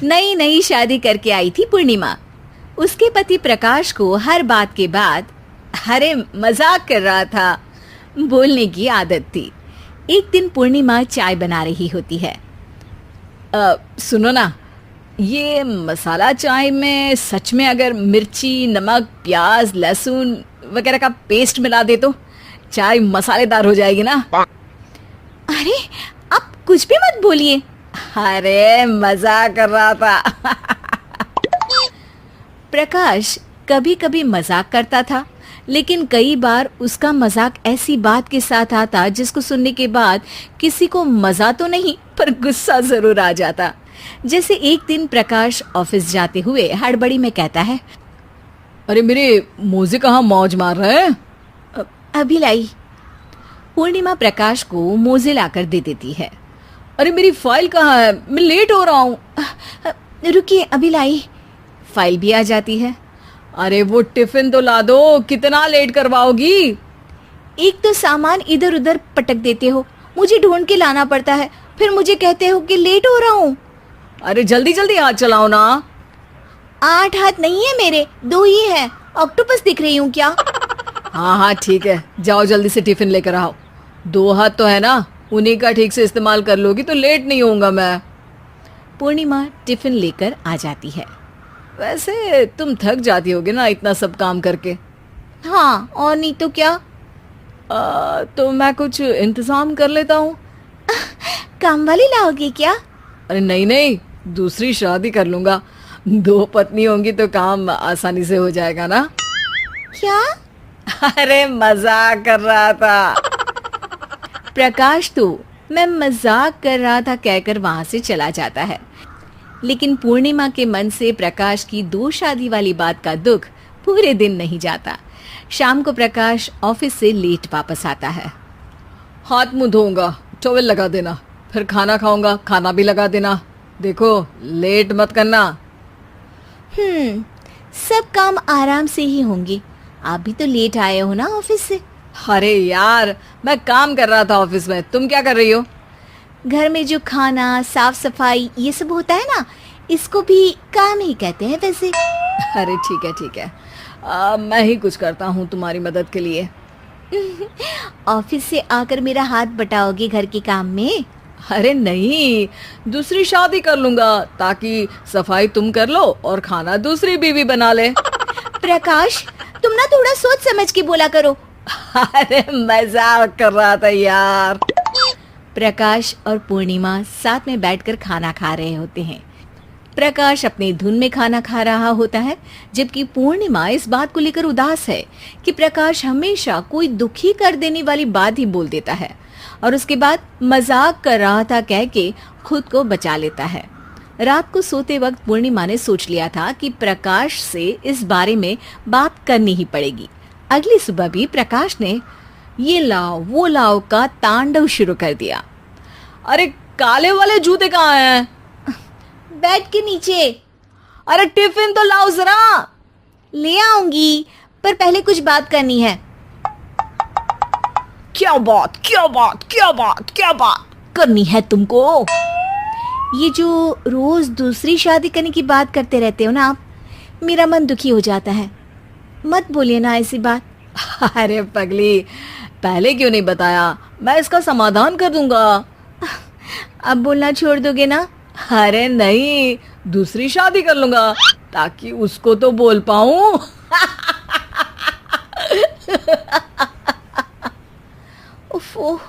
नई नई शादी करके आई थी पूर्णिमा। उसके पति प्रकाश को हर बात के बाद अरे मजाक कर रहा था बोलने की आदत थी। एक दिन पूर्णिमा चाय बना रही होती है। सुनो ना, ये मसाला चाय में सच में अगर मिर्ची, नमक, प्याज, लहसुन वगैरह का पेस्ट मिला दे तो चाय मसालेदार हो जाएगी ना। अरे आप कुछ भी मत बोलिए। अरे मजाक कर रहा था। प्रकाश कभी कभी मजाक करता था, लेकिन कई बार उसका मजाक ऐसी बात के साथ आता जिसको सुनने के बाद किसी को मजा तो नहीं पर गुस्सा जरूर आ जाता। जैसे एक दिन प्रकाश ऑफिस जाते हुए हड़बड़ी में कहता है, अरे मेरे मोजे कहाँ मौज मार रहे हैं? अभी लाई। पूर्णिमा प्रकाश को मोजे लाकर दे देती है। अरे मेरी फाइल कहाँ है? मैं लेट हो रहा हूँ। रुकिए अभी लाई। फाइल भी आ जाती है। अरे वो टिफिन तो ला दो, कितना लेट करवाओगी? एक तो सामान इधर उधर पटक देते हो, मुझे ढूंढ के लाना पड़ता है, फिर मुझे कहते हो कि लेट हो रहा हूँ। अरे जल्दी जल्दी हाथ चलाओ ना। 8 हाथ नहीं है मेरे, 2 ही है। ऑक्टोपस दिख रही हूँ क्या? हाँ ठीक है, जाओ जल्दी से टिफिन लेकर आओ। 2 हाथ तो है ना, उन्हीं का ठीक से इस्तेमाल कर लोगी तो लेट नहीं होऊंगा मैं। पूर्णिमा टिफिन लेकर आ जाती है। वैसे तुम थक जाती होगी ना इतना सब काम करके। हाँ और नहीं तो क्या। तो मैं कुछ इंतजाम कर लेता हूँ। काम वाली लाओगे क्या? अरे नहीं नहीं, दूसरी शादी कर लूंगा। 2 पत्नी होंगी तो काम आसानी से हो जाएगा ना। क्या? अरे मजाक कर रहा था। प्रकाश तो मैं मजाक कर रहा था कहकर वहां से चला जाता है। लेकिन पूर्णिमा के मन से प्रकाश की 2 शादी वाली बात का दुख पूरे दिन नहीं जाता। शाम को प्रकाश ऑफिस से लेट वापस आता है। हाथ मुंह धोऊंगा, टॉवल लगा देना, फिर खाना खाऊंगा, खाना भी लगा देना। देखो लेट मत करना। सब काम आराम से ही होंगे। आप भी तो लेट आए हो ना ऑफिस से। अरे यार मैं काम कर रहा था ऑफिस में, तुम क्या कर रही हो? घर में जो खाना, साफ सफाई ये सब होता है ना, इसको भी काम ही कहते हैं वैसे। अरे ठीक है, मैं ही कुछ करता हूँ तुम्हारी मदद के लिए। ऑफिस से आकर मेरा हाथ बटाओगे घर के काम में? अरे नहीं, दूसरी शादी कर लूंगा ताकि सफाई तुम कर लो और खाना दूसरी बीवी बना ले। प्रकाश तुम ना थोड़ा सोच समझ के बोला करो। अरे मजाक कर रहा था यार। प्रकाश और पूर्णिमा साथ में बैठकर खाना खा रहे होते हैं। प्रकाश अपनी धुन में खाना खा रहा होता है, जबकि पूर्णिमा इस बात को लेकर उदास है कि प्रकाश हमेशा कोई दुखी कर देने वाली बात ही बोल देता है और उसके बाद मजाक कर रहा था कह के खुद को बचा लेता है। रात को सोते वक्त पूर्णिमा ने सोच लिया था कि प्रकाश से इस बारे में बात करनी ही पड़ेगी। अगली सुबह भी प्रकाश ने ये लाओ वो लाओ का तांडव शुरू कर दिया। अरे काले वाले जूते कहाँ हैं? बेड के नीचे। अरे टिफिन तो लाओ जरा। ले आऊंगी, पर पहले कुछ बात करनी है। क्या बात करनी है तुमको? ये जो रोज दूसरी शादी करने की बात करते रहते हो ना आप, मेरा मन दुखी हो जाता है। मत बोलिए ना ऐसी बात। अरे पगली, पहले क्यों नहीं बताया? मैं इसका समाधान कर दूंगा। अब बोलना छोड़ दोगे ना? अरे नहीं, दूसरी शादी कर लूंगा ताकि उसको तो बोल पाऊं। उफ़ो,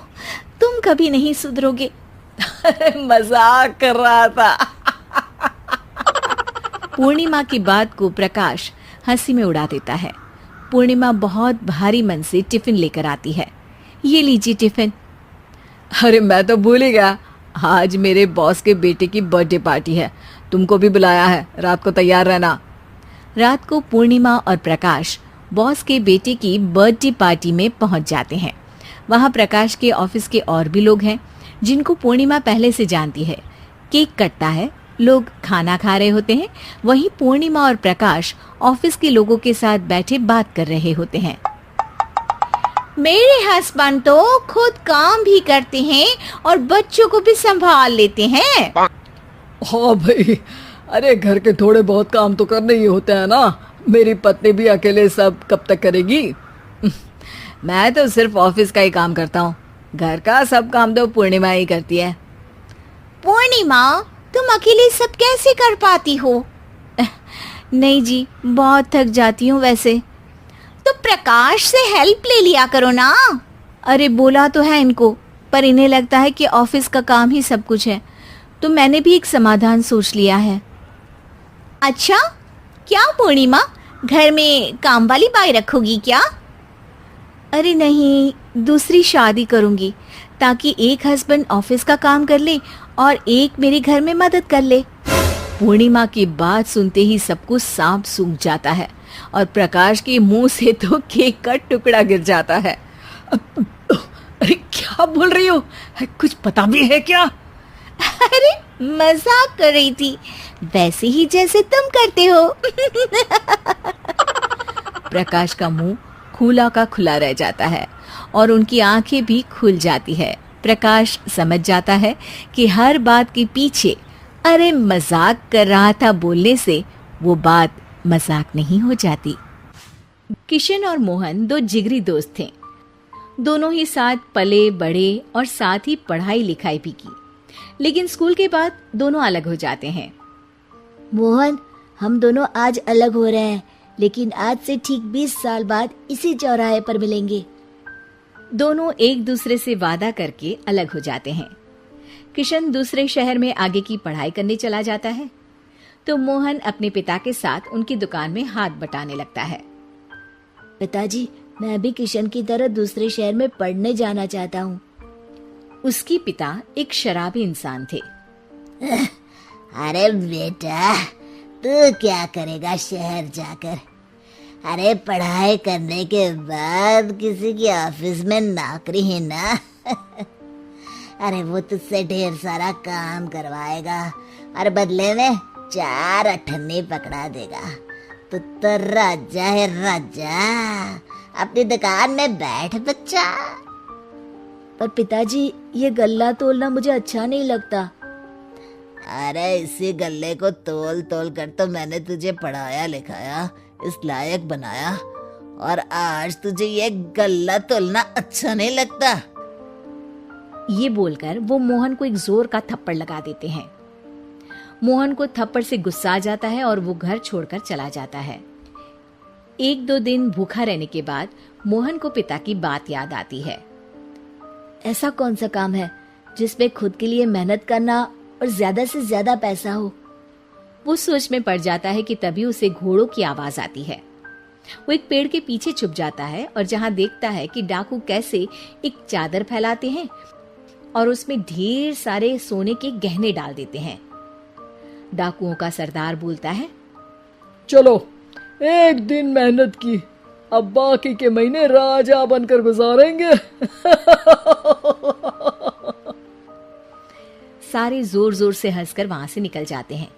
तुम कभी नहीं सुधरोगे। अरे मजाक कर रहा था। पूर्णिमा की बात को प्रकाश हंसी में उड़ा देता है। पूर्णिमा बहुत भारी मन से टिफिन लेकर आती है। ये लीजिए टिफिन। अरे मैं तो भूल ही गया, आज मेरे बॉस के बेटे की बर्थडे पार्टी है, तुमको भी बुलाया है, रात को तैयार रहना। रात को पूर्णिमा और प्रकाश बॉस के बेटे की बर्थडे पार्टी में पहुंच जाते हैं। वहां प्रकाश के ऑफिस के और भी लोग हैं जिनको पूर्णिमा पहले से जानती है। केक कटता है, लोग खाना खा रहे होते हैं। वहीं पूर्णिमा और प्रकाश ऑफिस के लोगों के साथ बैठे बात कर रहे होते हैं। मेरे हस्बैंड तो खुद काम भी करते हैं और बच्चों को भी संभाल लेते हैं। हाँ भाई, अरे घर के थोड़े बहुत काम तो करने ही होते हैं ना। मेरी पत्नी भी अकेले सब कब तक करेगी? मैं तो सिर्फ ऑफिस का ही काम करता हूँ, घर का सब काम तो पूर्णिमा ही करती है। पूर्णिमा, तुम अकेले सब कैसे कर पाती हो? नहीं जी, बहुत थक जाती हूँ वैसे। तो प्रकाश से हेल्प ले लिया करो ना। अरे बोला तो है इनको, पर इन्हें लगता है कि ऑफिस का काम ही सब कुछ है, तो मैंने भी एक समाधान सोच लिया है। अच्छा, क्या पूर्णिमा, घर में काम वाली बाई रखोगी क्या? अरे नहीं, दूसरी शादी करूंगी ताकि एक हस्बैंड ऑफिस का काम कर ले और एक मेरे घर में मदद कर ले। पूर्णिमा की बात सुनते ही सब कुछ सांप सूंघ जाता है और प्रकाश के मुंह से तो केक का टुकड़ा गिर जाता है। अरे क्या बोल रही हो? कुछ पता भी है क्या? अरे मजाक कर रही थी, वैसे ही जैसे तुम करते हो। प्रकाश का मुंह खुला का खुला रह जाता है और उनकी आंखें भी खुल जाती है। प्रकाश समझ जाता है कि हर बात के पीछे अरे मजाक कर रहा था बोलने से वो बात मजाक नहीं हो जाती। किशन और मोहन दो जिगरी दोस्त थे। दोनों ही साथ पले बड़े और साथ ही पढ़ाई लिखाई भी की, लेकिन स्कूल के बाद दोनों अलग हो जाते हैं। मोहन, हम दोनों आज अलग हो रहे हैं, लेकिन आज से ठीक 20 साल बाद इसी चौराहे पर मिलेंगे। दोनों एक दूसरे से वादा करके अलग हो जाते हैं। किशन दूसरे शहर में आगे की पढ़ाई करने चला जाता है, तो मोहन अपने पिता के साथ उनकी दुकान में हाथ बटाने लगता है। पिताजी, मैं भी किशन की तरह दूसरे शहर में पढ़ने जाना चाहता हूँ। उसके पिता एक शराबी इंसान थे। अरे बेटा, तू क्या करेगा शहर जाकर? अरे पढ़ाई करने के बाद किसी की ऑफिस में नौकरी है ना। अरे वो तुझसे ढेर सारा काम करवाएगा और बदले में 4 अठन्नी पकड़ा देगा। तो राजा है राजा, अपनी दुकान में बैठ बच्चा। पर पिताजी, ये गल्ला तोलना मुझे अच्छा नहीं लगता। अरे इसी गल्ले को तोल तोल कर तो मैंने तुझे पढ़ाया लिखाया, इस लायक बनाया, और आज तुझे ये गल्ला तोलना अच्छा नहीं लगता। ये बोलकर वो मोहन को एक जोर का थप्पड़ लगा देते हैं। मोहन को थप्पड़ से गुस्सा आ जाता है और वो घर छोड़कर चला जाता है। 1-2 दिन भूखा रहने के बाद मोहन को पिता की बात याद आती है। ऐसा कौन सा काम है जिसमें खुद के लिए मेहनत करना और ज्यादा से ज्यादा पैसा हो? वो सोच में पड़ जाता है कि तभी उसे घोड़ों की आवाज आती है। वो एक पेड़ के पीछे छुप जाता है और जहां देखता है कि डाकू कैसे एक चादर फैलाते हैं और उसमें ढेर सारे सोने के गहने डाल देते हैं। डाकुओं का सरदार बोलता है, चलो, एक दिन मेहनत की, अब बाकी के महीने राजा बनकर गुजारेंगे। सारे जोर जोर से हंसकर वहां से निकल जाते हैं।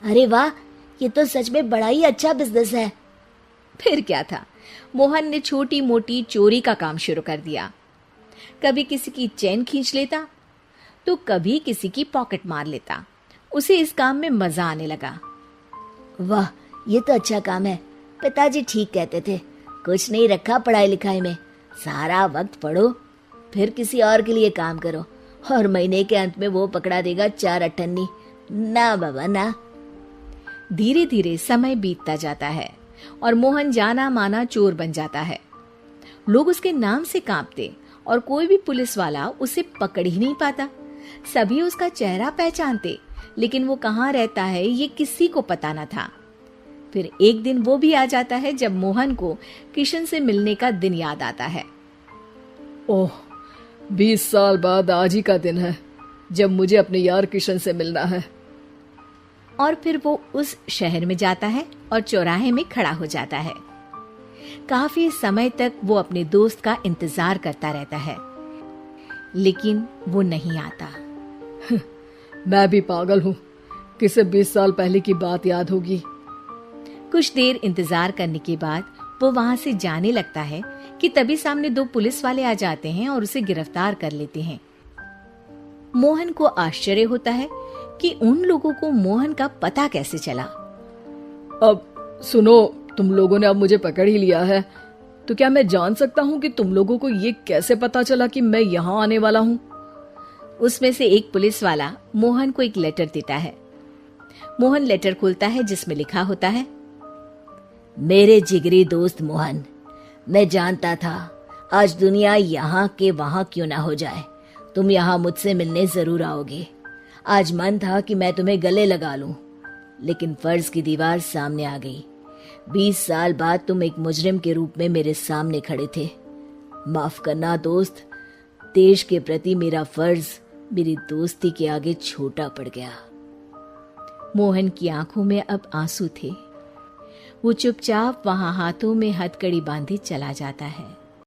अरे वाह, ये तो सच में बड़ा ही अच्छा बिजनेस है। फिर क्या था, मोहन ने छोटी मोटी चोरी का काम शुरू कर दिया। कभी किसी की चेन खींच लेता तो कभी किसी की पॉकेट मार लेता। उसे इस काम में मजा आने लगा। वाह, ये तो अच्छा काम है। पिताजी ठीक कहते थे, कुछ नहीं रखा पढ़ाई लिखाई में, सारा वक्त पढ़ो, फिर किसी और के लिए काम करो, और महीने के अंत में वो पकड़ा देगा 4 अठन्नी। ना बाबा ना। धीरे धीरे समय बीतता जाता है और मोहन जाना माना चोर बन जाता है। लोग उसके नाम से कांपते और कोई भी पुलिस वाला उसे पकड़ ही नहीं पाता। सभी उसका चेहरा पहचानते, लेकिन वो कहाँ रहता है ये किसी को पता न था। फिर एक दिन वो भी आ जाता है जब मोहन को किशन से मिलने का दिन याद आता है। ओह, 20 साल बाद आज ही का दिन है जब मुझे अपने यार किशन से मिलना है। और फिर वो उस शहर में जाता है और चौराहे में खड़ा हो जाता है। काफी समय तक वो अपने दोस्त का इंतजार करता रहता है, लेकिन वो नहीं आता। मैं भी पागल हूँ, किसे 20 साल पहले की बात याद होगी। कुछ देर इंतजार करने के बाद वो वहां से जाने लगता है कि तभी सामने 2 पुलिस वाले आ जाते हैं और उसे गिरफ्तार कर लेते हैं। मोहन को आश्चर्य होता है कि उन लोगों को मोहन का पता कैसे चला। अब सुनो, तुम लोगों ने अब मुझे पकड़ ही लिया है, तो क्या मैं जान सकता हूँ कि तुम लोगों को ये कैसे पता चला कि मैं यहाँ आने वाला हूँ? उसमें से एक पुलिस वाला मोहन को एक लेटर देता है। मोहन लेटर खोलता है जिसमें लिखा होता है, मेरे जिगरी दोस्त मोहन, मैं जानता था आज दुनिया यहाँ के वहां क्यों ना हो जाए, तुम यहाँ मुझसे मिलने जरूर आओगे। आज मन था कि मैं तुम्हें गले लगा लूं, लेकिन फर्ज की दीवार सामने आ गई। 20 साल बाद तुम एक मुजरिम के रूप में मेरे सामने खड़े थे। माफ करना दोस्त, देश के प्रति मेरा फर्ज मेरी दोस्ती के आगे छोटा पड़ गया। मोहन की आंखों में अब आंसू थे। वो चुपचाप वहां हाथों में हथकड़ी बांधे चला जाता है।